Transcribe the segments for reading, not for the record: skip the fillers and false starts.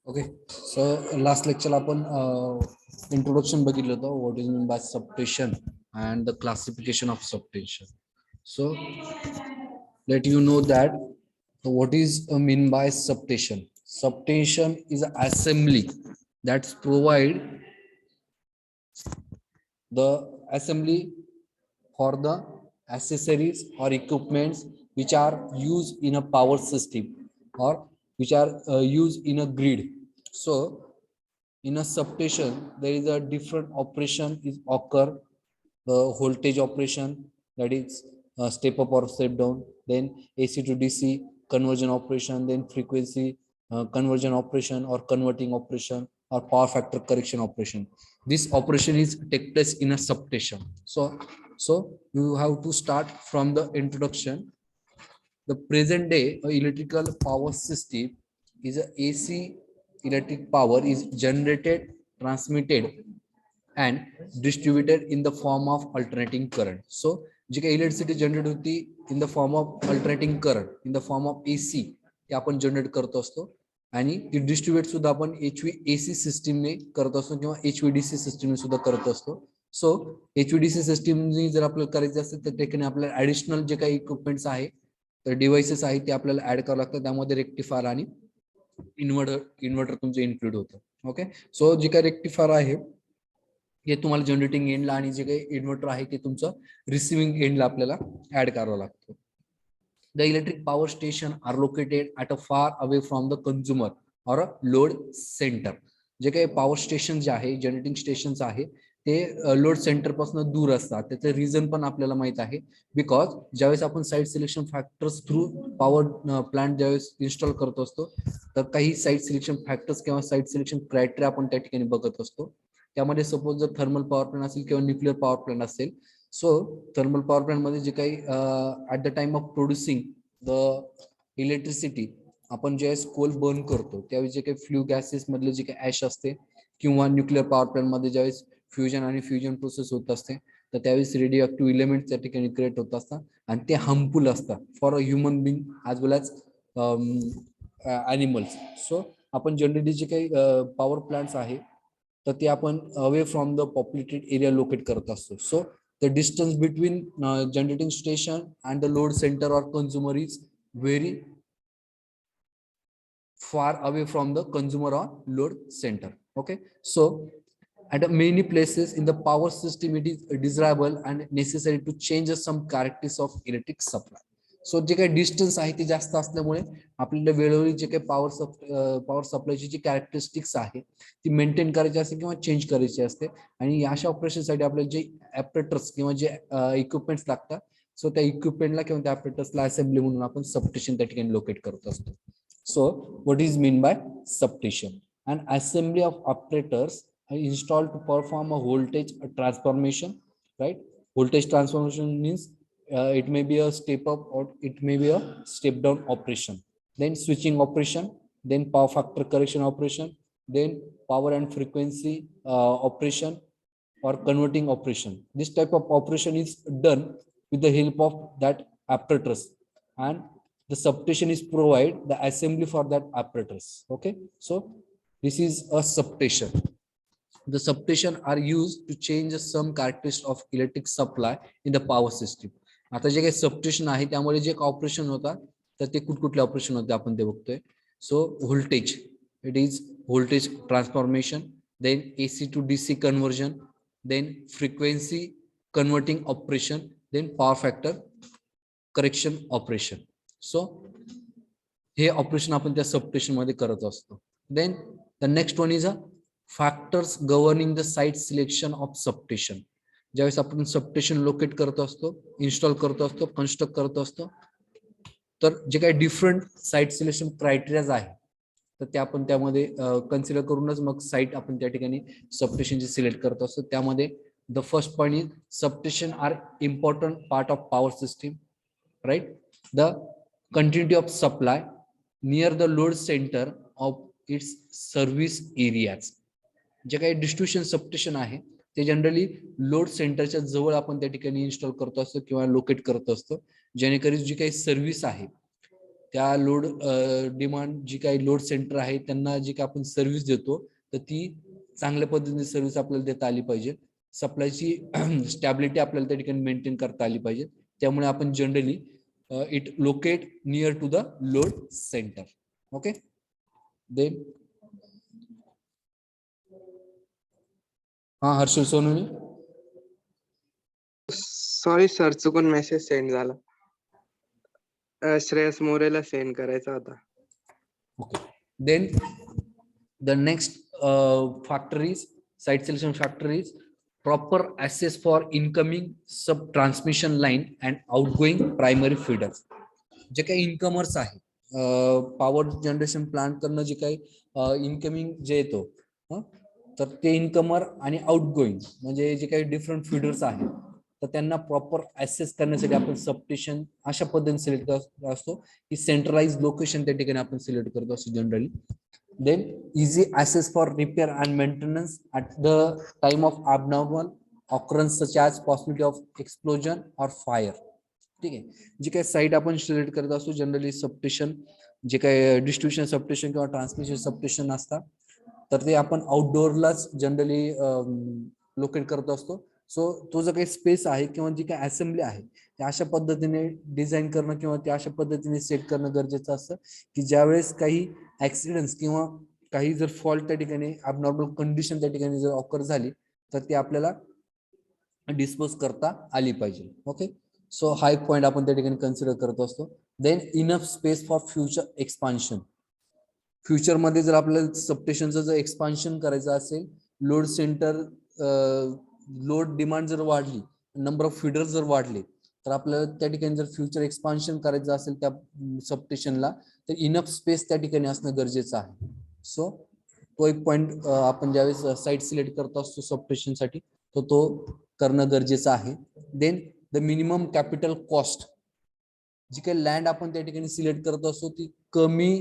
Okay, so last lecture आपण introduction बघितलं होतं, what is mean by substation and the classification of substation. So let you know that what is mean by substation. Substation is an assembly that's provide the assembly for the accessories or equipments which are used in a power system or which are used in a grid. So in a substation there is a different operation is occur, the voltage operation, that is step up or step down, then AC to DC conversion operation, then frequency conversion operation or converting operation or power factor correction operation. This operation is take place in a substation. So you have to start from the introduction. The present day electrical power system is a AC electric power is generated, transmitted and distributed in the form of alternating current. So जी काही electricity generate होती in the form of alternating current in the form of AC ते आपण generate करत असतो आणि ती distribute सुद्धा आपण HVAC सिस्टीमने करत असतो किंवा HVDC सिस्टीमने सुद्धा करत असतो. सो HVDC सिस्टीमने जर आपल्याला करायचं असेल तर ठिकाणी आपल्याला ऍडिशनल जे काही इक्विपमेंट्स आहे तर डिव्हाइसेस आहेत ते आपल्याला ऍड करावं लागतं. त्यामध्ये रेक्टिफायर आणि इन्व्हर्टर तुमचं इन्क्लूड होतं. ओके, सो जे काही रेक्टिफायर आहे हे तुम्हाला जनरेटिंग एंडला आणि जे काही इन्व्हर्टर आहे ते तुमचं रिसिव्हिंग एंडला आपल्याला ऍड करावं लागतं. The electric power station are located at a far away from the consumer or a load centre. जे काही पॉवर स्टेशन जे आहे जनरेटिंग स्टेशन आहे ते लोड सेंटर पासून दूर असतात. त्याचं रिझन पण आपल्याला माहित आहे, बिकॉज ज्यावेळेस आपण site selection factors through power plant ज्यावेळेस इन्स्टॉल करत असतो तर काही साईट सिलेक्शन फॅक्टर्स किंवा साईट सिलेक्शन क्रायटेरिया आपण त्या ठिकाणी बघत असतो. त्यामध्ये सपोज जर थर्मल पॉवर प्लांट असेल किंवा न्यूक्लिअर पॉवर प्लांट असेल, सो थर्मल पॉवर प्लांट मध्ये जे काही at the time of producing the electricity आपण ज्यावेळेस कोल बर्न करतो त्यावेळी जे काही फ्ल्यू गॅसेस मधले जे काही ऍश असते किंवा न्यूक्लिअर पॉवर प्लांट मध्ये ज्यावेळेस फ्युजन आणि फ्युजन प्रोसेस होत असते तर त्यावेळेस रेडिओ ऍक्टिव्ह इलेमेंट त्या ठिकाणी क्रिएट होत असतात आणि ते हार्मफुल असतात for a human being as well as animals. So आपण जनरली जे काही पॉवर प्लांट्स आहे तर ते आपण away from the populated area locate करत असतो. So the distance between generating station and the load centre or consumer is very far away from the consumer or load center. Okay, so at many places in the power system it is desirable and necessary to change some characteristics of electric supply. So जे काही distance आहे ते जास्त असल्यामुळे आपल्याला वेळोवेळी जे काही पॉवर सप्लायची जी कॅरेक्टरिस्टिक्स आहे ती मेंटेन करायची असते किंवा चेंज करायची असते आणि अशा ऑपरेशनसाठी आपल्याला जे ॲपरेटर्स किंवा जे इक्विपमेंट्स लागतात सो त्या इक्विपमेंटला किंवा त्या ॲपरेटर्सला असेंब्ली म्हणून आपण सबस्टेशन त्या ठिकाणी लोकेट करत असतो. So what is mean by substation? An assembly of operators are installed to perform a voltage transformation, right? Voltage transformation means it may be a step up or it may be a step down operation, then switching operation, then power factor correction operation, then power and frequency operation or converting operation. This type of operation is done with the help of that apparatus, and the substation is provide the assembly for that apparatus. Okay, so this is a substation. The substation are used to change some characteristics of electric supply in the power system. आता जे काही substation आहे त्यामुळे जे operation होतात तर ते कुठकुठले operation होते आपण ते बघतोय. So voltage, it is voltage transformation, then AC to DC conversion, then frequency converting operation, then power factor correction operation. So हे ऑपरेशन आपण त्या सबस्टेशन मध्ये करत असतो. Then the next one is a factors governing the site selection of substation. ज्यावेळेस आपण substation locate करत असतो, इन्स्टॉल करत असतो, कन्स्ट्रक्ट करत असतो तर जे काही डिफरंट साईट सिलेक्शन क्रायटेरियाज आहे तर ते आपण त्यामध्ये कन्सिडर करूनच मग साईट आपण त्या ठिकाणी सबस्टेशनची सिलेक्ट करत असतो. त्यामध्ये the first point is substation are important part of power system, right? The continuity of supply near the load center of its service areas. जे काही डिस्ट्रीब्युशन सबस्टेशन आहे ते जनरली लोड सेंटरच्या जवळ आपण त्या ठिकाणी इन्स्टॉल करत असतो किंवा लोकेट करत असतो जेणेकरून जी काही सर्व्हिस आहे त्या लोड डिमांड जी काही लोड सेंटर आहे त्यांना जी काही आपण सर्व्हिस देतो तर ती चांगल्या पद्धतीने सर्व्हिस आपल्याला देता आली पाहिजे. सप्लायची स्टॅबिलिटी आपल्याला त्या ठिकाणी मेंटेन करता आली पाहिजे. त्यामुळे आपण generally it locate near to the load centre. Okay, then हा हर्षल सोनवणे. सॉरी सर, चुकून मेसेज सेंड झाला. श्रेयस मोरेला सेंड करायचा होता. Okay, then the next factor is site selection factor is proper access for incoming sub transmission line and outgoing primary feeders. जे काही इनकमर्स आहे power generation plant करणं जे काही इनकमिंग जे येतो तर ते इनकमर आणि आउटगोईंग म्हणजे जे काही डिफरंट फीडर्स आहेत तर त्यांना प्रॉपर ऍसेस करण्यासाठी आपण सबस्टेशन अशा पद्धतीने सिलेक्ट करत असतो की सेंट्रलाइज लोकेशन त्या ठिकाणी आपण सिलेक्ट करत असतो generally. Then easy access for repair and maintenance at the time of abnormal occurrence such as possibility of explosion or fire. ठीक आहे, जे काही साईट आपण सिलेक्ट करत असतो जनरली सबस्टेशन जे काही डिस्ट्रीब्युशन सबस्टेशन किंवा ट्रान्समिशन सबस्टेशन असतात तर ते आपण आउटडोअरलाच जनरली लोकेट करत असतो. सो तो जो काही स्पेस आहे किंवा जी काही असेंब्ली आहे ते अशा पद्धतीने डिझाईन करणं किंवा ते अशा पद्धतीने सेट करणं गरजेचं असतं की ज्यावेळेस काही ऍक्सिडेंट्स किंवा काही जर फॉल्ट त्या ठिकाणी अबनॉर्मल कंडिशन त्या ठिकाणी जर ऑकर झाली तर ते आपल्याला डिस्पोज करता आली पाहिजे. ओके, सो हा एक पॉईंट आपण त्या ठिकाणी कन्सिडर करत असतो. Than enough space for future expansion. फ्युचरमध्ये जर आपल्याला सबस्टेशनचं जर एक्सपान्शन करायचं असेल, लोड सेंटर लोड डिमांड जर वाढली, नंबर ऑफ फीडर जर वाढले तर आपल्याला त्या ठिकाणी जर फ्युचर एक्सपान्शन करायचं असेल त्या सबस्टेशनला तर इनफ स्पेस त्या ठिकाणी असणं गरजेचं आहे. सो तो एक पॉईंट आपण ज्यावेळेस साईट सिलेक्ट करत असतो सबस्टेशनसाठी तो करणं गरजेचं आहे. Then the minimum capital cost. जी काही लँड आपण त्या ठिकाणी सिलेक्ट करत असतो ती कमी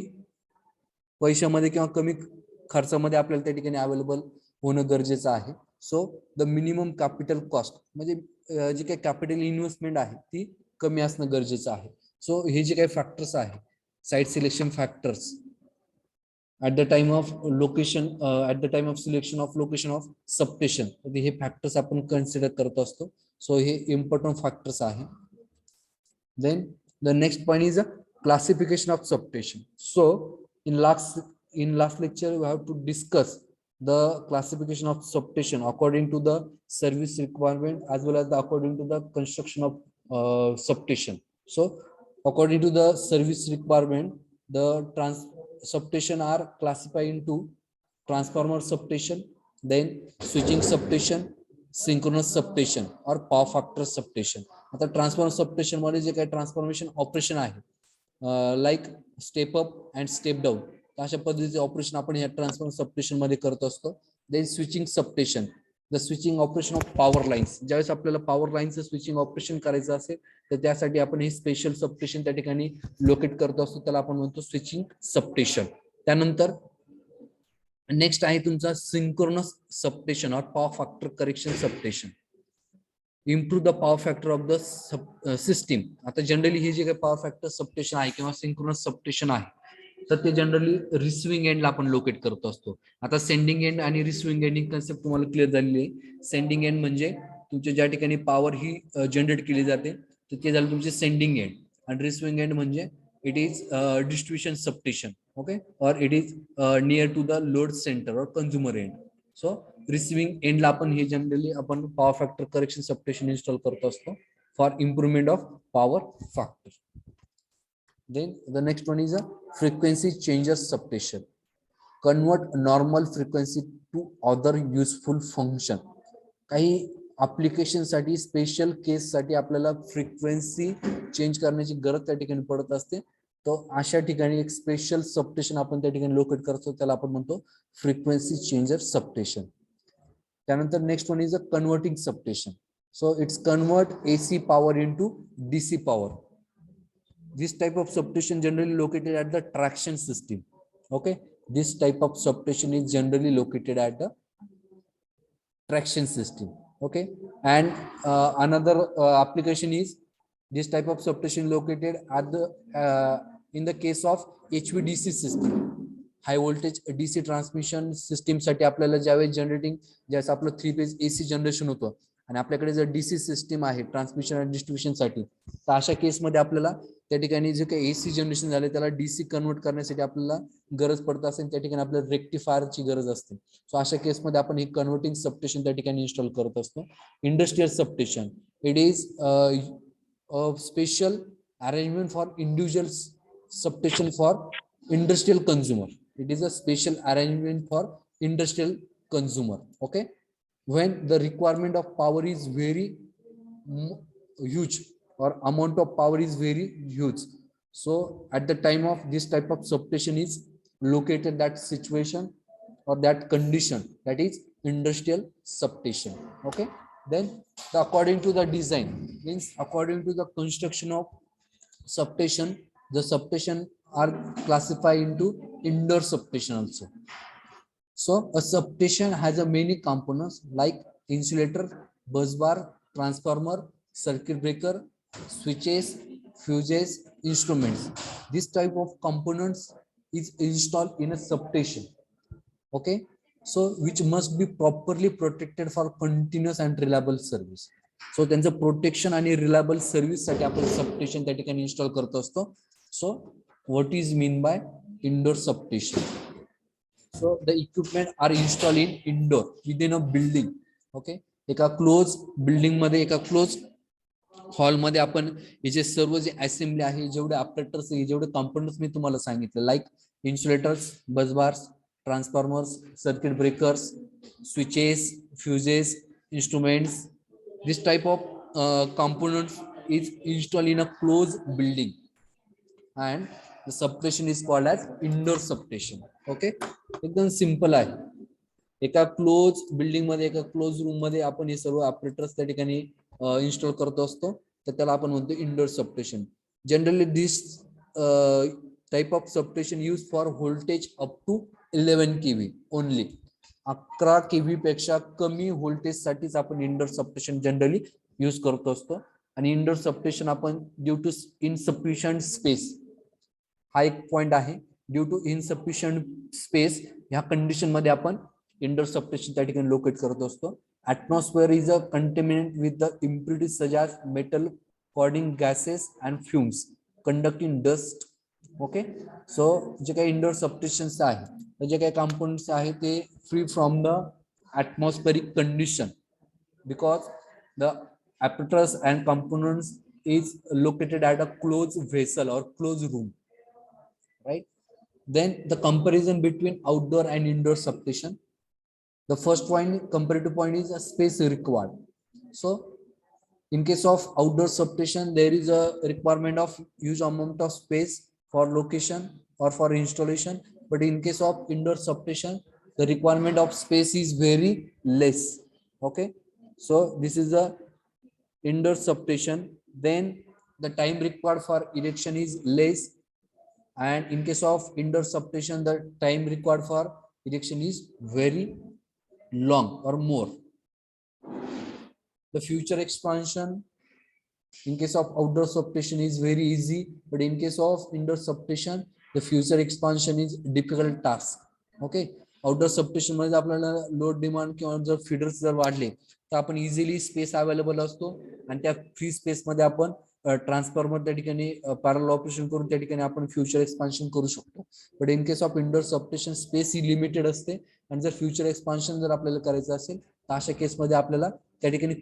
पैशामध्ये किंवा कमी खर्चामध्ये आपल्याला त्या ठिकाणी अवेलेबल होणं गरजेचं आहे. So the minimum capital cost म्हणजे जी काही कॅपिटल इन्व्हेस्टमेंट आहे ती कमी असणं गरजेचं आहे. सो हे जे काही फॅक्टर्स आहे site selection factors at the time of location at the time of selection of location of substation हे फॅक्टर्स आपण कन्सिडर करत असतो. सो हे इम्पॉर्टंट फॅक्टर्स आहे. Then the next point is a classification of substation. So in last lecture we have to discuss the classification of substation according to the service requirement as well as according to the construction of substation. So according to the service requirement the substation are classified into transformer substation, then switching substation, synchronous substation or power factor substation. आता transformer substation मध्ये जे काही transformation operation आहे like step up and step down अशा पद्धतीचे operation आपण या transformer substation मध्ये करत असतो. Then switching substation, the switching operation of power lines. ज्यावेळेस आपल्याला पॉवर लाईनचं स्विचिंग ऑपरेशन करायचं असेल तर त्यासाठी आपण हे स्पेशल सबस्टेशन त्या ठिकाणी लोकेट करत असतो, त्याला आपण म्हणतो स्विचिंग सबस्टेशन. त्यानंतर नेक्स्ट आहे तुमचा सिंक्रोनस सबस्टेशन और power factor correction substation. Improve the power factor of the system. आता जनरली हे जे काही पॉवर फॅक्टर सबस्टेशन आहे किंवा सिंक्रोनस सबस्टेशन आहे तर ते जनरली रिसिव्हिंग एंडला आपण लोकेट करत असतो. आता सेंडिंग एंड आणि रिसिव्हिंग एंड ही कन्सेप्ट तुम्हाला क्लिअर झालेली आहे. सेंडिंग एंड म्हणजे तुमच्या ज्या ठिकाणी पॉवर ही जनरेट केली जाते तर ते झालं तुमचे सेंडिंग एंड, आणि रिसिव्हिंग एंड म्हणजे it is distribution substation. Okay, और it is near to the load centre और कंझ्युमर एंड. सो रिसिव्हिंग एंडला आपण हे जनरली आपण power factor correction substation install करत असतो for improvement of power factor. Then the next one is a frequency changes substation. Convert normal frequency to other useful function. काही application साठी special केस साठी आपल्याला फ्रिक्वेन्सी चेंज करण्याची गरज त्या ठिकाणी पडत असते. तो अशा ठिकाणी एक स्पेशल सबस्टेशन आपण त्या ठिकाणी लोकेट करतो, त्याला आपण म्हणतो फ्रिक्वेन्सी चेंजर सबस्टेशन. त्यानंतर next one is a converting substation. So it's convert AC power into DC power. This type of substation generally located at the traction system. Okay, this type of substation is generally located at the traction system. Okay, and another application is this type of substation located at the in the case of HVDC system, high voltage DC transmission system साठी आपल्याला ज्यावेळेस generating ज्यावेळेस आपलं 3 phase AC generation होतं आणि आपल्याकडे जर DC system आहे ट्रान्समिशन आणि डिस्ट्रीब्युशन साठी, तर अशा केसमध्ये आपल्याला त्या ठिकाणी जे काही AC जनरेशन झाले त्याला DC कन्वर्ट करण्यासाठी आपल्याला गरज पडत असेल, त्या ठिकाणी आपल्याला रेक्टिफायरची गरज असते. सो अशा केसमध्ये आपण हे कन्व्हर्टिंग सबस्टेशन त्या ठिकाणी इन्स्टॉल करत असतो. Industrial substation, it is special arrangement for individual substation for industrial consumer. It is a special arrangement for industrial consumer. Okay, when the requirement of power is very huge or amount of power is very huge, so at the time of this type of substation is located, that situation or that condition, that is industrial substation. Okay, then according to the design, means according to the construction of substation, the substation are classified into indoor substation also. So a substation has a many components like insulator, bus bar, transformer, circuit breaker, switches, fuses, instruments. This type of components is installed in a substation. Okay, so which must be properly protected for continuous and reliable service. So त्यांचं protection आणि reliable service साठी आपण substation त्या ठिकाणी install करत असतो. So what is mean by indoor substation? So the equipment are installed in indoor within a building. Okay, एका close building मध्ये, एका क्लोज हॉल मध्ये आपण हे जे सर्व जे असेंब्ली आहे, जेवढे ऑपरेटर्स, जेवढे कंपोनंट्स मी तुम्हाला सांगितले, like insulators, bus bars, transformers, circuit breakers, switches, फ्युजेस, instruments, this type of components is installed in a closed building and the substation is called as indoor substation. Okay, एकदम simple आहे. एका close building मध्ये, एका close room मध्ये आपण हे सर्व operators त्या ठिकाणी इन्स्टॉल करतो असतो, तर त्याला आपण म्हणतो indoor substation. Generally this type of substation use for voltage up to 11 kV only. 11 kV पेक्षा कमी व्होल्टेज साठीच आपण इंडोर सबस्टेशन जनरली यूज करतो असतो. आणि इंडोर सबस्टेशन आपण ड्यू टू इनसफिशियंट स्पेस, हा एक पॉइंट आहे, ड्यू टू इनसफिशियंट स्पेस ह्या कंडिशन मध्ये आपण इंडोर सबस्टेशन त्या ठिकाणी लोकेट करत असतो. Atmosphere is a contaminant with the impurities such as metal, cording gases and fumes, conducting dust. Okay, so जे काही इंडोर सबस्टेशन्स आहे, तर जे काही कंपोनेंट्स आहे ते free from the atmospheric condition because the apparatus and components is located at a closed vessel or closed room, right? Then the comparison between outdoor and indoor substation. The first point, comparative point, is a space required. So in case of outdoor substation, there is a requirement of huge amount of space for location or for installation, but in case of indoor substation, the requirement of space is very less. Okay, so this is a indoor substation. Then the time required for erection is less, and in case of indoor substation, the time required for erection is very long or more. The future expansion in case of outdoor substation is very easy, but in case of indoor substation, the future expansion is difficult task. Okay, outdoor substation मध्ये आपल्याला load demand किंवा जर feeders जर वाढले तर आपण easily space available असतो आणि त्या फ्री स्पेस मध्ये आपण ट्रान्सफॉर्मर त्या ठिकाणी पॅरलल ऑपरेशन करून त्या ठिकाणी आपण फ्युचर एक्सपान्शन करू शकतो. But in case of indoor substation space he limited असते आणि जर फ्युचर एक्सपान्शन जर आपल्याला करायचं असेल तर अशा केसमध्ये आपल्याला त्या ठिकाणी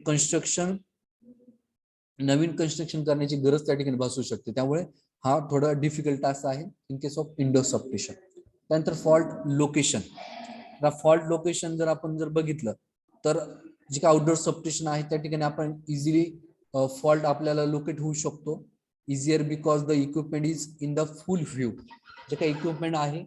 नवीन कन्स्ट्रक्शन करण्याची गरज त्या ठिकाणी भासू शकते. त्यामुळे हा थोडा डिफिकल्ट टास्क आहे in case of indoor substation. त्यानंतर फॉल्ट लोकेशन. फॉल्ट लोकेशन जर आपण जर बघितलं तर जे काही आउटडोर सबस्टेशन आहे त्या ठिकाणी आपण इझिली फॉल्ट आपल्याला लोकेट होऊ शकतो. Easier because the equipment is in the full view. जे काही इक्विपमेंट आहे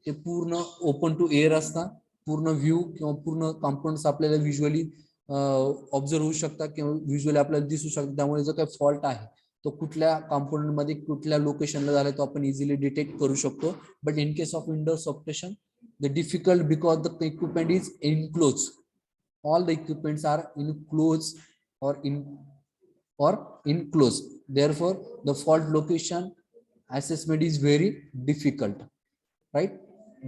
ते पूर्ण ओपन टू एअर असतात. पूर्ण व्ह्यू किंवा पूर्ण कंपोनेंट्स आपल्याला व्हिज्युअली ऑब्झर्व होऊ शकतात किंवा व्हिज्युअली आपल्याला दिसू शकतात. त्यामुळे जो काही फॉल्ट आहे तो कुठल्या कंपोनेंट मध्ये कुठल्या लोकेशनला झाला तो आपण इझिली डिटेक्ट करू शकतो. But in case of indoor substation the difficult because the equipment is enclosed. All the equipments are enclosed or enclosed. Therefore, the fault location assessment is very difficult, right?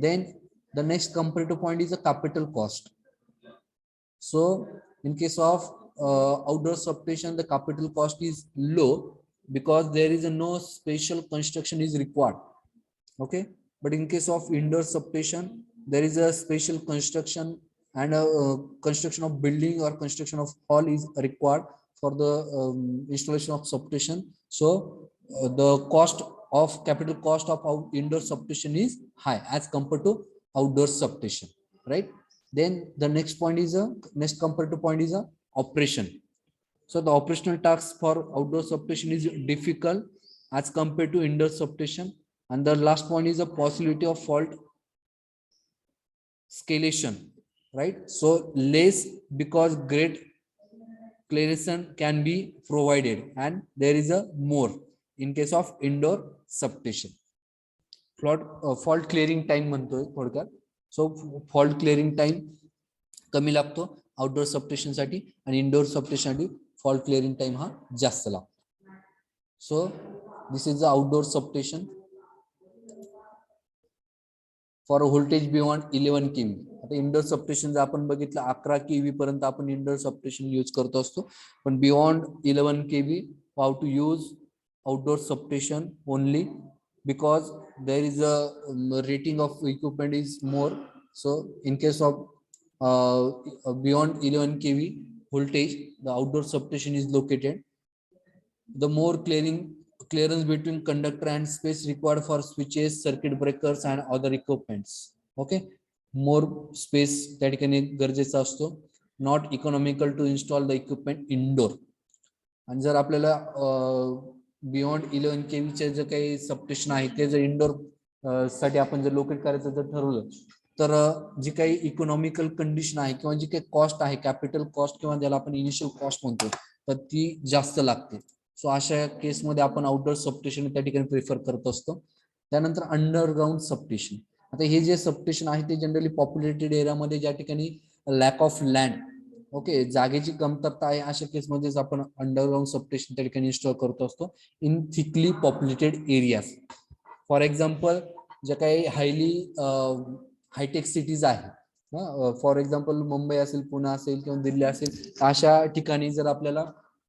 Then the next comparative point is the capital cost. So in case of outdoor substation, the capital cost is low because there is no special construction is required. Okay, but in case of indoor substation, there is a special construction and a construction of building or construction of hall is required for the installation of substation. So the cost of capital cost of our indoor substation is high as compared to outdoor substation, right? Then the next point is a next comparative point is a operation. So the operational task for outdoor substation is difficult as compared to indoor substation. And the last point is a possibility of fault escalation, right? So less because great clearance can be provided, and there is a more in case of indoor substation. Fault clearing time म्हणतोय थोडक्यात. So fault clearing time कमी लागतो outdoor substation साठी आणि indoor substation साठी fault clearing time हा जास्त लागतो. So this is the outdoor substation for voltage beyond 11 kV. आता इंडोर सबस्टेशन जर आपण बघितलं 11 केव्ही पर्यंत आपण इंडोर सबस्टेशन यूज करत असतो, पण beyond 11 kV how to use outdoor substation only because there is a rating of equipment is more. So in case of beyond 11 kV voltage, the outdoor substation is located. The more clearance between conductor and space required for switches, circuit breakers and other equipments. Okay, more space त्या ठिकाणी गरजेचा असतो. Not economical to install the equipment indoor. आणि जर आपल्याला beyond 11 केव्हीचे जे काही substation आहे ते जर इंडोर साठी आपण जर लोकेट करायचं जर ठरवलं तर जी काही इकॉनॉमिकल कंडिशन आहे किंवा जी काही कॉस्ट आहे कॅपिटल कॉस्ट किंवा ज्याला आपण इनिशियल कॉस्ट म्हणतो तर ती जास्त लागते. सो अशा केसमध्ये आपण आउटडोर सबस्टेशन त्या ठिकाणी प्रिफर करत असतो. त्यानंतर अंडरग्राउंड सबस्टेशन. आता हे जे सबस्टेशन आहे ते जनरली पॉप्युलेटेड एरियामध्ये ज्या ठिकाणी लॅक ऑफ लँड, ओके, जागेची कमतरता आहे अशा केसमध्येच आपण अंडरग्राउंड सबस्टेशन त्या ठिकाणी इन्स्टॉल करत असतो in thickly populated areas. For example ज्या काही हायली हायटेक सिटीज आहे, फॉर एक्झाम्पल मुंबई असेल, पुणे असेल किंवा दिल्ली असेल, अशा ठिकाणी जर आपल्याला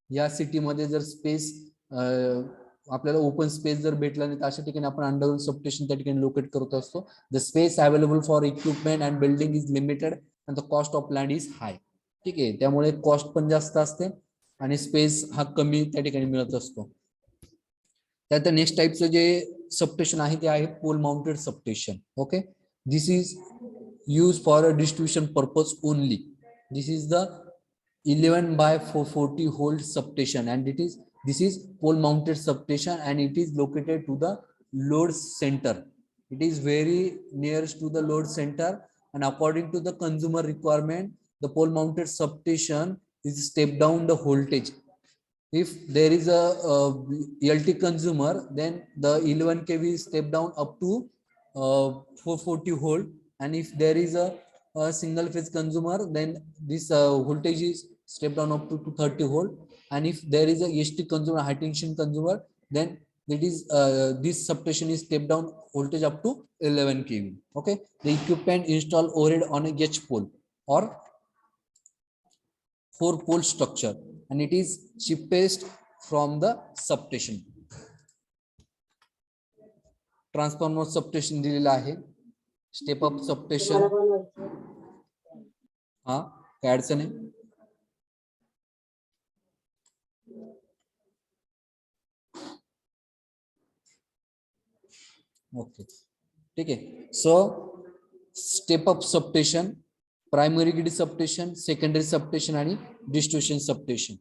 या सिटीमध्ये जर स्पेस आपल्याला ओपन स्पेस जर भेटला नाही तर अशा ठिकाणी आपण अंडरग्राउंड सबस्टेशन त्या ठिकाणी लोकेट करत असतो. The space available for equipment and building is limited and the cost of land is high. ठीक आहे, त्यामुळे कॉस्ट पण जास्त असते आणि स्पेस हा कमी त्या ठिकाणी मिळत असतो. त्यानंतर नेक्स्ट टाइपचं जे सबस्टेशन आहे ते आहे pole mounted substation. Okay, this is use for a distribution purpose only. This is the 11/440 volt substation and this is pole mounted substation and it is located to the load center. It is very nearest to the load center and according to the consumer requirement the pole mounted substation is step down the voltage. If there is a LT consumer then the 11 kV is step down up to 440 volt, and if there is a single phase consumer then this voltage is step down up to 230 volt, and if there is a ST consumer, high tension consumer, then that is this substation is step down voltage up to 11 kV. Okay, the equipment installed overhead on a H pole or 4 pole structure and it is cheapest from the substation. Transformer substation दिलेला आहे, step up substation. हा काय अडचण आहे? Okay, ठीक आहे. So step up substation, primary grid substation, secondary substation आणि distribution substation.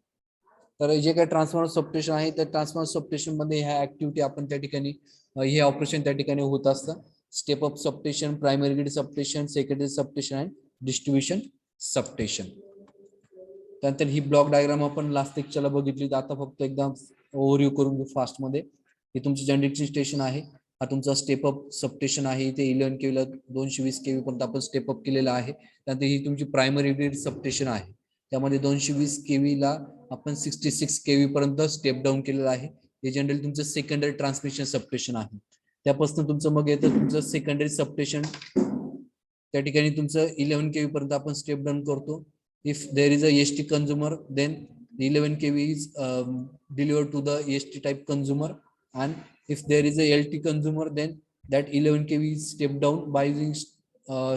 तर जे काही ट्रान्सफॉर्मर सबस्टेशन आहे त्या ट्रान्सफॉर्मर सबस्टेशन मध्ये ह्या ऍक्टिव्हिटी आपण त्या ठिकाणी हे ऑपरेशन त्या ठिकाणी होत असतं. Step up substation, primary grid substation, secondary substation आणि डिस्ट्रीब्युशन सबस्टेशन. त्यानंतर ही ब्लॉक डायग्राम आपण लास्ट लेक्चरला बघितली. आता फक्त एकदा ओव्हरव्ह्यू करून फास्ट मध्ये. हे तुमचे जनरेटिंग स्टेशन आहे, हा तुमचा स्टेप अप सबस्टेशन आहे. इथे 11 केव्हीला 220 केव्ही पर्यंत आपण स्टेप अप केलेला आहे. त्यानंतर ही तुमची प्रायमरी ग्रिड सबस्टेशन आहे, त्यामध्ये 220 केव्हीला आपण 66 केव्ही पर्यंत स्टेप डाऊन केलेला आहे. हे जनरली तुमचं सेकंडरी ट्रान्समिशन सबस्टेशन आहे. त्यापासून तुमचं मग येतं तुमचं सेकंडरी सबस्टेशन. त्या ठिकाणी तुमचं 11 kV पर्यंत आपण स्टेप डाऊन करतो. If there is a ST consumer then 11 kV is delivered to the ST type consumer, and if there is a LT consumer then that 11 kV is stepped down by using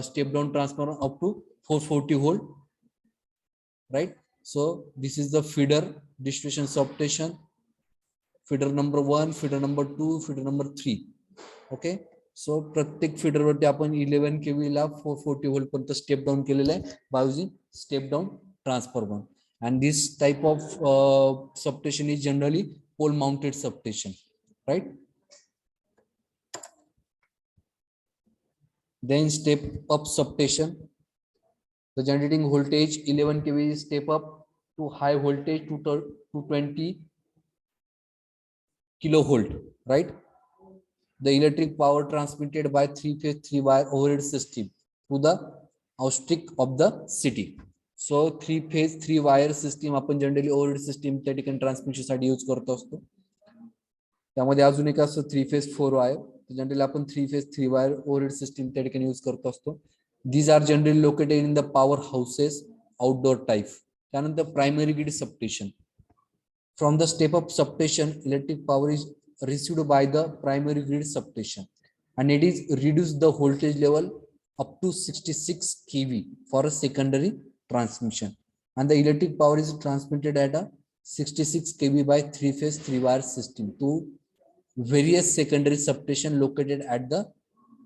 step down transformer up to 440 volt, right? So this is the feeder distribution substation, feeder number 1, feeder number 2, feeder number 3. okay, so प्रत्येक feeder वरती आपण 11 kV ला 440 volt पर्यंत step down केलेलं आहे by using step down transformer, and this type of substation is generally pole mounted substation, right? Then step up substation, the generating voltage 11 kV is step up to high voltage to 20 kilovolt, right? The electric power transmitted by 3-phase 3-wire overhead system to the outskirts of the city. So 3-phase 3-wire system आपण generally overhead system त्या ठिकाणी transmission साठी use करत असतो. त्यामध्ये अजून एक असं 3-phase 4-wire, जनरली आपण 3-phase 3-wire overhead system त्या ठिकाणी यूज करत असतो. These are generally located in the power houses, outdoor type. त्यानंतर primary grid substation. From the step up substation, electric power is received by the primary grid substation, and it is reduced the voltage level up to 66 kV for a secondary transmission, and the electric power is transmitted at a 66 kV by 3-phase 3-wire system to various secondary substation located at the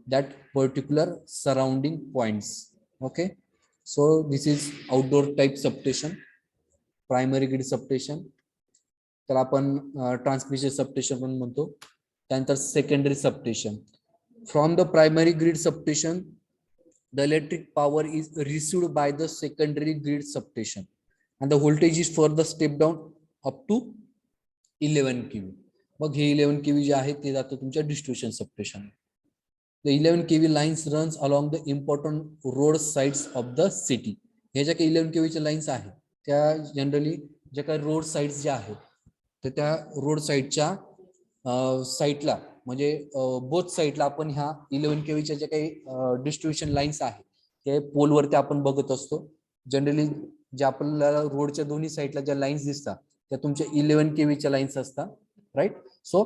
that particular surrounding points. Okay, so this is outdoor type substation, primary grid substation, तर आपण transmission substation पण म्हणतो. त्यानंतर secondary substation. From the primary grid substation the electric power is received by the secondary grid substation, and the voltage is further step down up to 11 kV. मग हे 11 kV जे आहे ते जातं तुमच्या distribution substation. The 11 kV lines runs along the important road sides of the city. हे ज्या काही 11 kV च्या लाईन्स आहेत त्या जनरली ज्या काही रोड साइड्स ज्या आहेत तर त्या रोड साइडच्या साइडला म्हणजे बोथ साइडला आपण ह्या 11 kV च्या ज्या काही डिस्ट्रीब्युशन लाईन्स आहेत ते पोलवरती आपण बघत असतो. जनरली ज्या आपल्याला रोडच्या दोन्ही साइडला ज्या लाईन्स दिसतात त्या तुमच्या 11 kV च्या लाईन्स असतात, right? So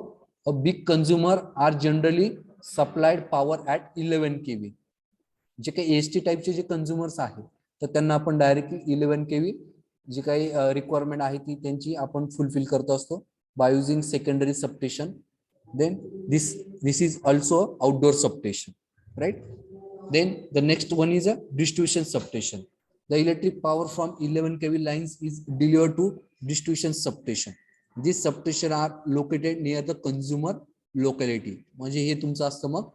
a big consumer are generally supplied power at 11 kV. जे काही एसटी टाइपचे जे कंझ्युमर्स आहेत तर त्यांना आपण डायरेक्टली 11 kV जी काही रिक्वायरमेंट आहे ती त्यांची आपण फुलफिल करत असतो by using secondary substation. Then this is also outdoor substation, right? Then the next one is a distribution substation. The electric power from 11 kV lines is delivered to distribution substation. This substation are located near the consumer locality. म्हणजे हे तुमचं असतं मग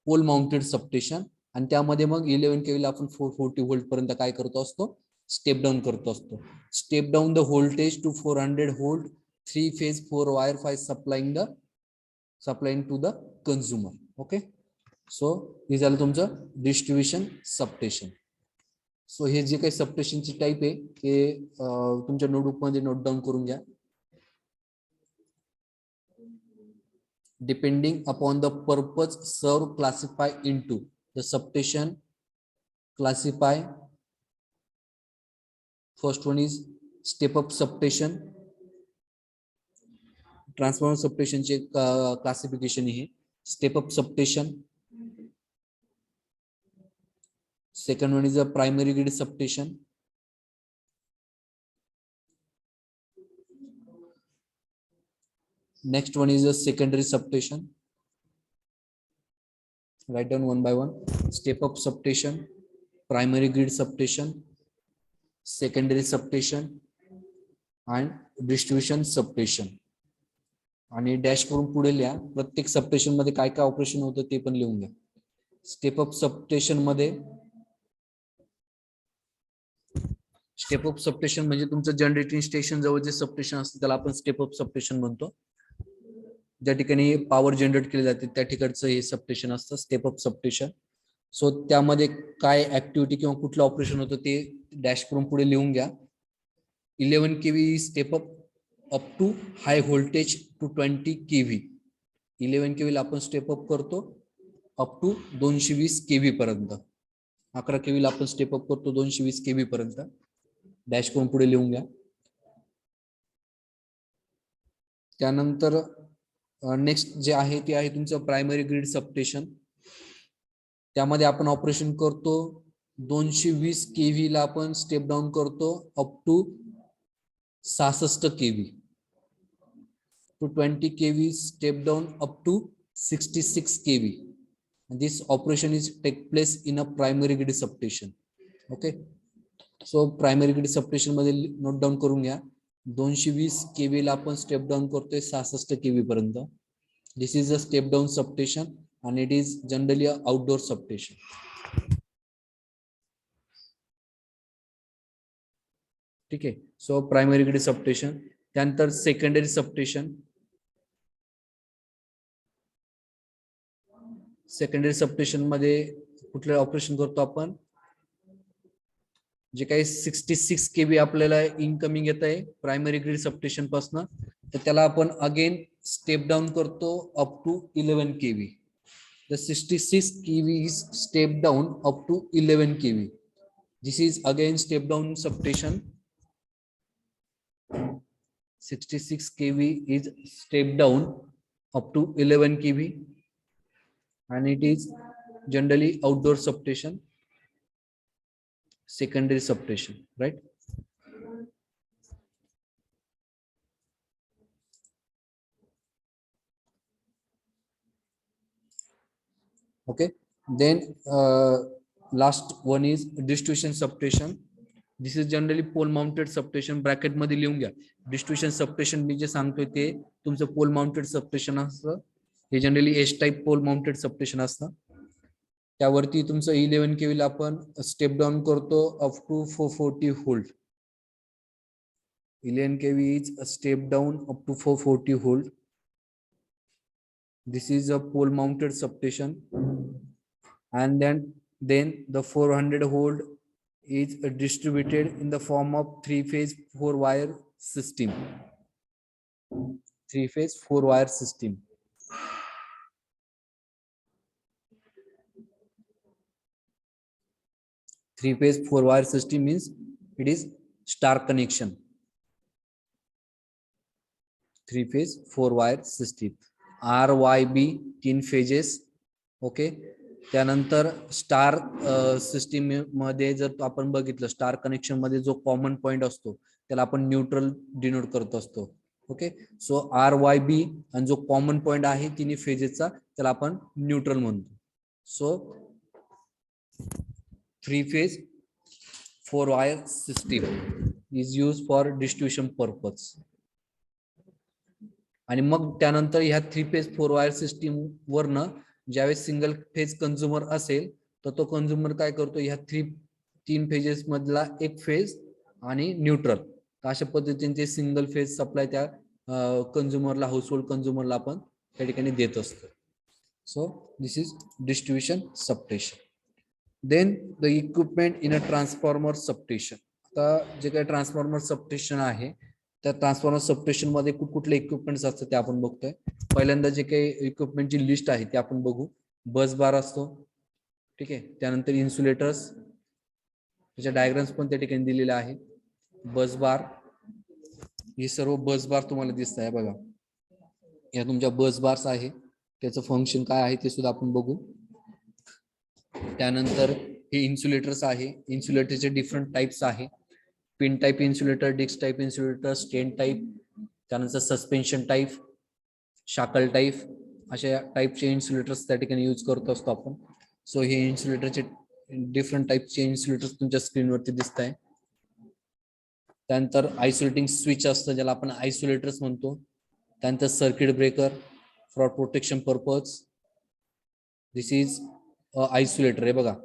pole mounted substation, आणि त्यामध्ये मग 11 kV ला आपण 440 व्होल्ट पर्यंत काय करतो असतो, स्टेप डाउन करतो असतो. Step down the voltage to 400 volt 3-phase 4-wire by supplying to the consumer. Okay, so हे झालं तुमचं डिस्ट्रीब्युशन सबस्टेशन. सो हे जे काही सबस्टेशनची टाइप आहे ते तुमच्या नोटबुक मध्ये नोट डाउन करून घ्या. Depending upon the purpose served, classify into the substation. Classify. First one is step up substation. Transformer substation चे classification आहे. Step up substation. Second one is a primary grid substation. Next one is a secondary substation. Write down one by one. Step up substation, primary grid substation, secondary substation, and distribution substation. आणि dash करून पुढे लिहा. प्रत्येक substation मध्ये काय काय operation होतं ते पण लिहून घ्या. स्टेप अप सबस्टेशन मध्ये स्टेप अप सबस्टेशन म्हणजे तुमचं जनरेटिंग स्टेशन जवळ जे सबस्टेशन असतं त्याला आपण स्टेप अप सबस्टेशन म्हणतो. ज्या ठिकाणी पॉवर जनरेट केली जाते त्या ठिकाणचं हे सबस्टेशन असतं स्टेप अप सबस्टेशन. सो त्यामध्ये काय ऍक्टिव्हिटी किंवा कुठलं ऑपरेशन होतं ते डॅश करून पुढे लिहून घ्या. 11 kV step up up to high voltage to 20 kV. 11 kV ला आपण स्टेप अप करतो अप टू 220 केव्ही पर्यंत. 11 केव्ही ला आपण स्टेप अप करतो 220 केव्ही पर्यंत. डॅश करून पुढे लिहून घ्या. त्यानंतर नेक्स्ट जे आहे ते आहे तुमचं प्रायमरी ग्रीड सबस्टेशन. त्यामध्ये आपण ऑपरेशन करतो 220 केव्ही ला आपण स्टेप डाऊन करतो up to 66 kV. Two 20 kV step down up to 66 kV. This operation is take place in a primary grid substation. Okay. So primary grid substation मध्ये note down करून घ्या. 220 kV ला आपण step down करतोय 66 kV पर्यंत. This is a step down substation and it is generally a outdoor substation. ठीक आहे. So primary grid substation. त्यानंतर सेकंडरी सबस्टेशन. सेकंडरी सबस्टेशन मध्ये कुठलं ऑपरेशन करतो आपण, जे काही 66 केव्ही आपल्याला इनकमिंग येत आहे प्रायमरी ग्रीड सबस्टेशन पासून, तर त्याला आपण अगेन स्टेप डाऊन करतो up to 11 kV. The 66 kV is step down up to 11 kV. This is again step down substation. 66 kV is step down up to 11 kV and it is generally outdoor substation, secondary substation, right? Okay, then last one is distribution substation. This is generally pole mounted substation. Bracket मध्ये लिहून घ्या. Distribution substation मी जे सांगतोय ते तुमचं pole mounted substation असतं. हे generally S type pole mounted substation असतं. त्यावरती तुमचं 11 केव्ही ला आपण स्टेप डाऊन करतो up to 440 volt. 11 kV is a step down up to 440 volt. This is a pole mounted substation, and then the 400 volt is distributed in the form of 3-phase 4-wire system. 3-phase 4-wire system. Three-phase 4-wire system means it is star connection. 3-phase 4-wire system. RYB 3 phases. Okay. त्यानंतर star system मध्ये जर आपण बघितलं, star connection मध्ये जो common point असतो त्याला आपण न्यूट्रल डिनोट करत असतो. ओके. सो RYB आणि जो कॉमन पॉइंट आहे तिन्ही फेजेसचा त्याला आपण न्यूट्रल म्हणतो. So 3-phase 4-wire system is used for distribution purpose. आणि मग त्यानंतर ह्या 3-phase 4-wire system वरनं ज्यावेळेस सिंगल फेज कंझ्युमर असेल तर तो कंझ्युमर काय करतो, ह्या 3 फेजेस मधला एक फेज आणि न्यूट्रल, अशा पद्धतीने ते सिंगल फेज सप्लाय त्या कंझ्युमरला, हाऊसहोल्ड कंझ्युमरला आपण त्या ठिकाणी देत असतो. So this is distribution substation. Then the equipment in a transformer substation. आता जे काही ट्रान्सफॉर्मर सबस्टेशन आहे त्या ट्रान्सफॉर्मर सबस्टेशन मध्ये कुठले इक्विपमेंट्स असतात ते आपण बघतोय. पहिल्यांदा जे काही इक्विपमेंटची लिस्ट आहे ते आपण बघू. बस बार असतो, ठीक आहे. त्यानंतर इन्सुलेटर्स, त्याच्या डायग्राम्स पण त्या ठिकाणी दिलेल्या आहेत. बस बार, हे सर्व बस बार तुम्हाला दिसत आहे बघा. या तुमच्या बस बार्स आहे, त्याचं फंक्शन काय आहे ते सुद्धा आपण बघू. त्यानंतर हे इन्सुलेटर्स आहे. इन्सुलेटरचे डिफरंट टाइप्स आहे. Pin type insulator, disc type insulator, strain type, त्यानंतर सस्पेन्शन टाइप, शाकल टाइप, अशा टाइपचे इन्सुलेटर्स त्या ठिकाणी यूज करत असतो आपण. सो हे इन्सुलेटरचे डिफरंट टाइपचे इन्सुलेटर्स तुमच्या स्क्रीनवरती दिसत आहे. त्यानंतर आयसोलेटिंग स्विच असतं ज्याला आपण आयसोलेटर्स म्हणतो. त्यानंतर circuit breaker for protection purpose. This is isolator. हे बघा,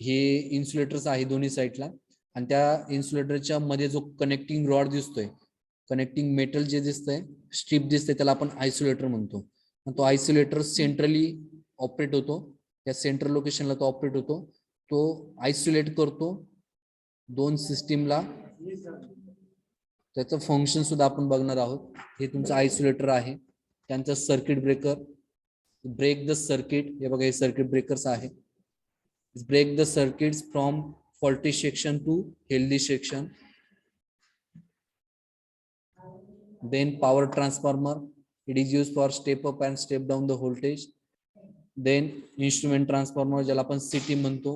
हे इन्सुलेटर्स आहे दोन्ही साईडला, आणि त्या इन्सुलेटरच्या मध्ये जो कनेक्टिंग रॉड दिसतोय, कनेक्टिंग मेटल जे दिसतंय, स्ट्रीप दिसते, त्याला आपण आयसोलेटर म्हणतो. तो आयसोलेटर सेंट्रली ऑपरेट होतो, त्या सेंट्रल लोकेशनला तो ऑपरेट होतो. तो आयसोलेट करतो दोन सिस्टीमला त्याचं फंक्शन सुद्धा आपण बघणार आहोत. हे तुमचं आयसोलेटर आहे, त्यांचं circuit breaker, break the circuit. हे बघा, हे सर्किट ब्रेकर्स आहे. Break the circuits from faulty section to healthy section. Then power transformer, it is used for step up and step down the voltage. Then instrument transformer, ज्याला आपण CT म्हणतो,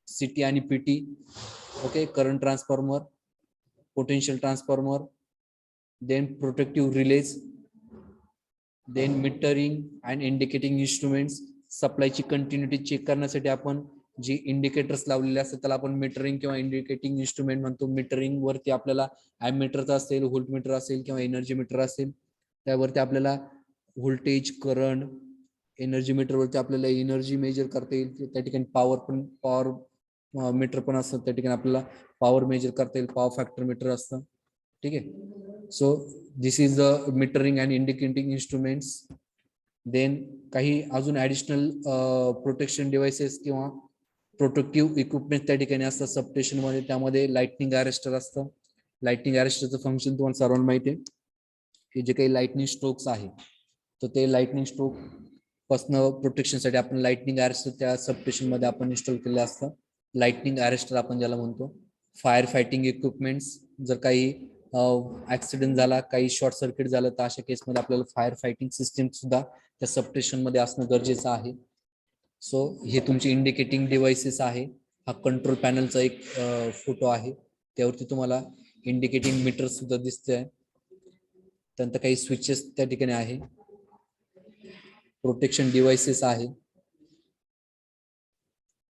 CT आणि PT. Okay, current transformer, potential transformer. Then protective relays. Then metering and indicating instruments. सप्लायची continuity check करण्यासाठी आपण जी indicators लावलेले असतात त्याला आपण मीटरिंग किंवा इंडिकेटिंग इन्स्ट्रुमेंट म्हणतो. मीटरिंग वरती आपल्याला ॲमीटरचा असेल, व्होल्टमीटर असेल किंवा एनर्जी मीटर असेल, त्यावरती आपल्याला व्होल्टेज, करंट, एनर्जी मीटर वरती आपल्याला एनर्जी मेजर करता येईल. त्या ठिकाणी पॉवर मीटर पण असतं, त्या ठिकाणी आपल्याला पॉवर मेजर करता येईल, पॉवर फॅक्टर मीटर असतं. ठीक आहे. So this is the metering and indicating instruments. Then काही अजून ऍडिशनल प्रोटेक्शन डिव्हाइसेस किंवा प्रोटेक्टिव्ह इक्विपमेंट त्या ठिकाणी असतात सबस्टेशन मध्ये. त्यामध्ये लाइटनिंग अरेस्टर असतं. लाइटनिंग अरेस्टरचं फंक्शन तुम्हाला सर्वांना माहिती आहे की जे काही लाइटनिंग स्ट्रोक्स आहे तर ते लाइटनिंग स्ट्रोक पासून प्रोटेक्शनसाठी आपण लाइटनिंग अरेस्टर त्या सबस्टेशन मध्ये आपण इन्स्टॉल केलेलं असतं. लाइटनिंग अरेस्टर आपण ज्याला म्हणतो. फायर फायटिंग इक्विपमेंट्स, जर काही ऍक्सिडेंट झाला, काही शॉर्ट सर्किट झालं तर अशा केसमध्ये आपल्याला फायर फायटिंग सिस्टीम सुद्धा त्या सबस्टेशन मध्ये असणं गरजेचं आहे. सो हे तुमचे इंडिकेटिंग डिव्हाइसेस आहे. हा कंट्रोल पॅनलचा एक फोटो आहे, त्यावरती तुम्हाला इंडिकेटिंग मीटर सुद्धा दिसतंय. त्यानंतर काही स्विचेस त्या ठिकाणी आहे. प्रोटेक्शन डिव्हाइसेस आहे,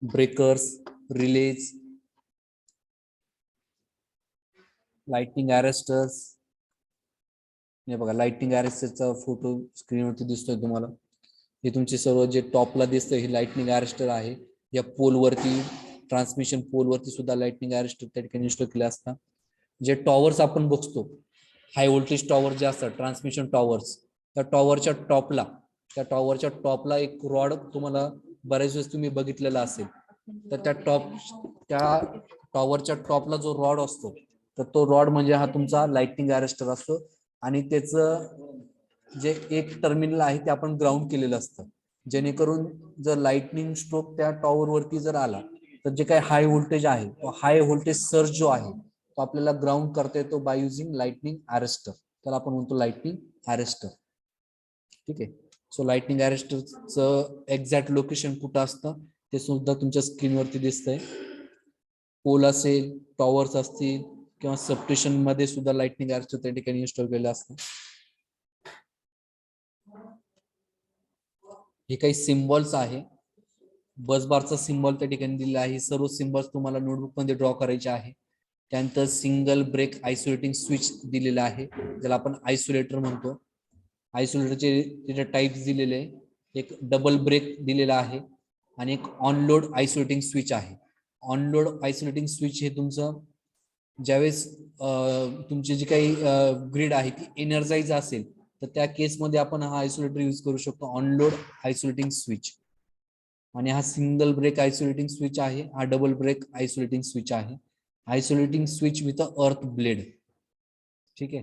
ब्रेकर्स, रिलेज, लाइटनिंग अरेस्टर्स. हे बघा, लाइटनिंग अरेस्टरचा फोटो स्क्रीनवरती दिसतोय तुम्हाला. हे तुमचे सर्व जे टॉपला दिसतंय हे लाइटनिंग अरेस्टर आहे. या पोलवरती, ट्रान्समिशन पोलवरती सुद्धा लाइटनिंग अरेस्टर त्या ठिकाणी इन्स्टॉल केले असतात. जे टॉवर्स आपण बघतो, हाय व्होल्टेज टॉवर जे असतात, ट्रान्समिशन टॉवर्स, त्या टॉवरच्या टॉपला एक रॉड तुम्हाला बऱ्याच वेळेस तुम्ही बघितलेला असेल. तर त्या टॉवरच्या टॉपला जो रॉड असतो तर तो रॉड म्हणजे हा तुमचा लाइटनिंग अरेस्टर असतो. आणि त्याचं जे एक टर्मिनल आहे ते आपण ग्राउंड केलेलं असतं, जेणेकरून जर लाइटनिंग स्ट्रोक त्या टॉवर वरती जर आला तर जे काही हाय व्होल्टेज आहे तो हाय व्होल्टेज सर्ज जो आहे तो आपल्याला ग्राउंड करता येतो बाय युझिंग लाइटनिंग अरेस्टर. त्याला आपण म्हणतो लाइटनिंग अरेस्टर. ठीक आहे. सो लाइटनिंग अरेस्टरचं एक्झॅक्ट लोकेशन कुठं असतं ते सुद्धा तुमच्या स्क्रीनवरती दिसतंय. पोल असेल, टॉवर्स असतील किंवा सबस्टेशन मध्ये सुद्धा लाइटनिंग अरेस्टर त्या ठिकाणी इन्स्टॉल केलेलं असतं. हे काही सिम्बॉल्स आहे. बसबारचा सिम्बॉल त्या ठिकाणी दिलेला आहे. सर्व सिम्बॉल्स तुम्हाला नोटबुक मध्ये ड्रॉ करायचे आहे. त्यानंतर सिंगल ब्रेक आयसोलेटिंग स्विच दिलेला आहे, ज्याला आपण आयसोलेटर म्हणतो. आयसोलेटरचे त्याचे टाइप्स दिलेले आहे. एक डबल ब्रेक दिलेला आहे आणि एक ऑनलोड आयसोलेटिंग स्विच आहे. ऑनलोड आयसोलेटिंग स्विच हे तुमचं ज्यावेळेस तुमची जी काही ग्रीड आहे ती एनर्जाइज असेल तर त्या केसमध्ये आपण हा आयसोलेटर यूज करू शकतो, ऑनलोड आयसोलेटिंग स्विच. आणि हा सिंगल ब्रेक आयसोलेटिंग स्विच आहे, हा डबल ब्रेक आयसोलेटिंग स्विच आहे. आयसोलेटिंग स्विच विथ अर्थ ब्लेड. ठीक आहे.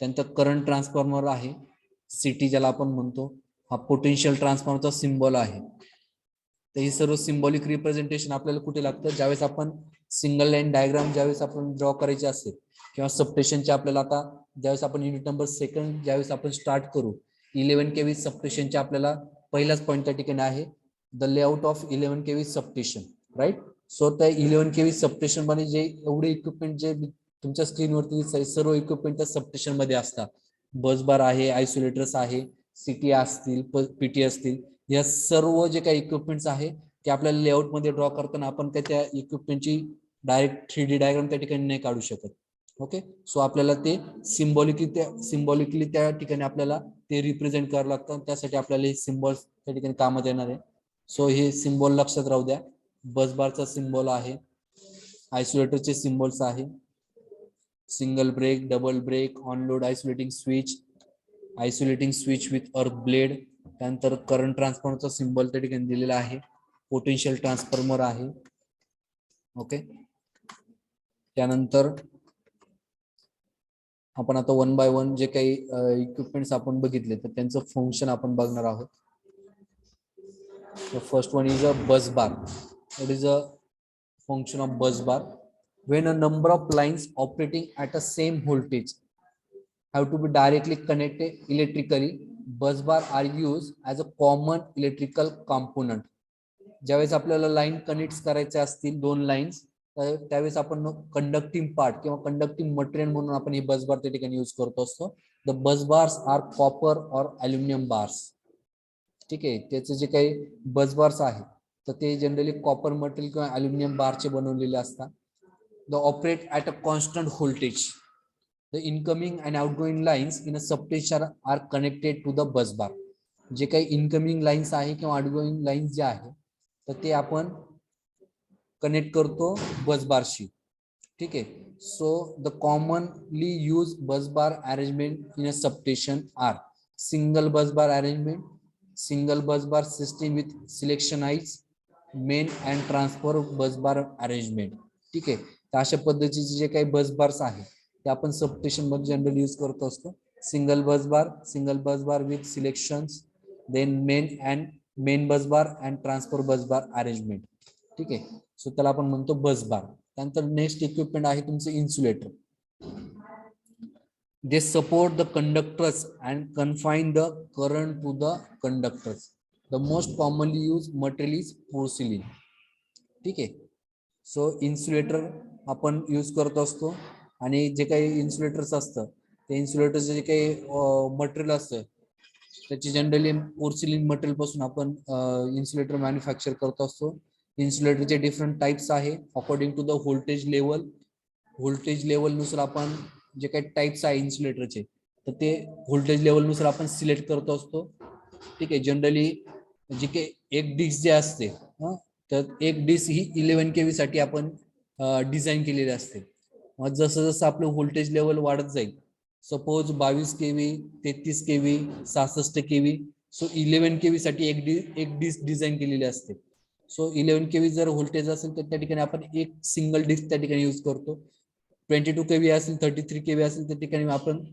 त्यानंतर करंट ट्रान्सफॉर्मर आहे, CT ज्याला आपण म्हणतो. हा पोटेन्शियल ट्रान्सफॉर्मरचा सिम्बॉल आहे. तर ही सर्व सिम्बॉलिक रिप्रेझेंटेशन आपल्याला कुठे लागतं, ज्यावेळेस आपण सिंगल लाईन डायग्राम ज्यावेळेस आपण ड्रॉ करायचे असेल किंवा सबस्टेशनचे आपल्याला आता ज्यावेळेस आपण युनिट नंबर सेकंड ज्यावेळेस आपण स्टार्ट करू, 11 kV सबस्टेशनचे आपल्याला पहिलाच पॉईंट त्या ठिकाणी आहे, the layout of 11 kV substation, right. So त्या 11 kV सबस्टेशन मध्ये जे एवढे इक्विपमेंट जे तुमच्या स्क्रीनवरती दिसतात सर्व इक्विपमेंट त्या सबस्टेशन मध्ये असतात. बसबार आहे, आयसोलेटर्स आहे, CT असतील, PT असतील, या सर्व जे काही इक्विपमेंट्स आहे ते आपल्याला लेआउट मध्ये ड्रॉ करताना आपण त्या इक्विपमेंटची डायरेक्ट 3D डायग्राम त्या ठिकाणी नाही काढू शकत. ओके. सो आपल्याला ते सिम्बॉलिकली त्या ठिकाणी आपल्याला ते रिप्रेझेंट करावं लागतं. त्यासाठी आपल्याला हे सिम्बॉल्स त्या ठिकाणी कामात येणार आहे. सो हे सिम्बॉल लक्षात राहू द्या. बसबारचा सिम्बॉल आहे, आयसोलेटरचे सिम्बॉल्स आहे, single break, double break, on load isolating switch with earth blade. त्यानंतर करंट ट्रान्सफॉर्मरचा सिम्बॉल त्या ठिकाणी दिलेला आहे, पोटेन्शियल ट्रान्सफॉर्मर आहे. ओके. त्यानंतर आपण आता वन बाय वन जे काही इक्विपमेंट्स आपण बघितले तर त्यांचं फंक्शन आपण बघणार आहोत. The first one is a bus bar. What is a function of bus bar? When a number of lines operating at a same voltage have to be directly connected electrically, bus bar are used as a common electrical component. ज्यावेळेस आपल्याला line connect करायच्या असतील दोन lines तर त्यावेळेस आपण conducting part किंवा conducting material म्हणून आपण हे बस बार त्या ठिकाणी यूज करतो असतो. The bus bars are copper or aluminium bars. ठीक आहे, त्याचे जे काही बस बार्स आहेत तर ते जनरली कॉपर मटेरियल किंवा अल्युमिनियम बारचे बनवलेले असतात. The operate at a constant voltage. The incoming and outgoing lines in a substation are connected to the bus bar. जे काही इनकमिंग लाईन्स आहे किंवा आउटगोईंग लाईन्स जे आहे तर ते आपण कनेक्ट करतो बस बारशी. ठीक आहे. So the commonly use bus bar arrangement in a substation are single bus bar arrangement, single bus bar system with sectionalise main and transfer bus bar arrangement. ठीक आहे, तर अशा पद्धतीचे जे काही बस बार्स आहे ते आपण सबस्टेशन मध्ये जनरल यूज करत असतो. Single bus bar with selections, then main bus bar and transfer bus bar arrangement. ठीक आहे, सो त्याला आपण म्हणतो बस बार. त्यानंतर नेक्स्ट इक्विपमेंट आहे तुमचं insulator. They support the conductors and confine the current to the conductors. The most commonly used material is porcelain. ठीक आहे, सो इन्सुलेटर आपण यूज करत असतो आणि जे काही इन्सुलेटर्स असतं ते इन्सुलेटरचं जे काही मटेरियल असतं त्याची जनरली पोर्सिलिन मटेरियल पासून आपण इन्सुलेटर मॅन्युफॅक्चर करत असतो. इन्सुलेटरचे डिफरंट टाइप्स आहे according to the voltage level नुसार आपण जे काही टाइप्स आहे इन्सुलेटरचे तर ते व्होल्टेज लेवल नुसार आपण सिलेक्ट करत असतो. ठीक आहे, जनरली जे काही एक डिस्क जे असते तर एक डिस्क ही 11 kV साठी आपण डिझाईन केलेली असते. मग जसं जसं आपलं व्होल्टेज लेवल वाढत जाईल, suppose 22 kV, 33 kV, 66 kV, so 11 kV साठी एक डिस्क डिझाईन केलेली असते. सो 11 kV जर व्होल्टेज असेल तर त्या ठिकाणी आपण एक सिंगल डिस्क त्या ठिकाणी यूज करतो. 22 kV असेल, 33 kV असेल त्या ठिकाणी आपण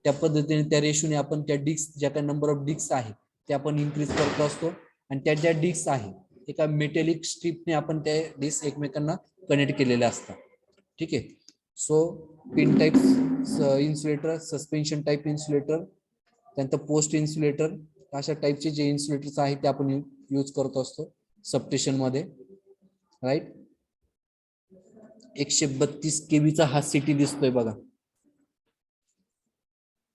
त्या पद्धतीने त्या रेशोने आपण त्या डिस्क ज्या काही नंबर ऑफ डिस्क आहे ते आपण इन्क्रीज करत असतो आणि त्या ज्या डिस्क आहे एका मेटॅलिक स्ट्रीपने आपण त्या डिस्क एकमेकांना कनेक्ट केलेल्या असतात. ठीक आहे, so pin type insulator, suspension type insulator, त्यानंतर पोस्ट इन्सुलेटर, अशा टाइपचे जे इन्सुलेटर्स आहेत ते आपण यूज करत असतो सबस्टेशन मध्ये. राईट, 132 kV चा हा सिटी दिसतोय बघा.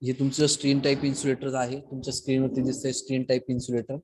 हे तुमचं स्क्रीन टाइप इन्सुलेटर आहे, तुमच्या स्क्रीनवरती दिसतंय स्क्रीन टाइप इन्सुलेटर.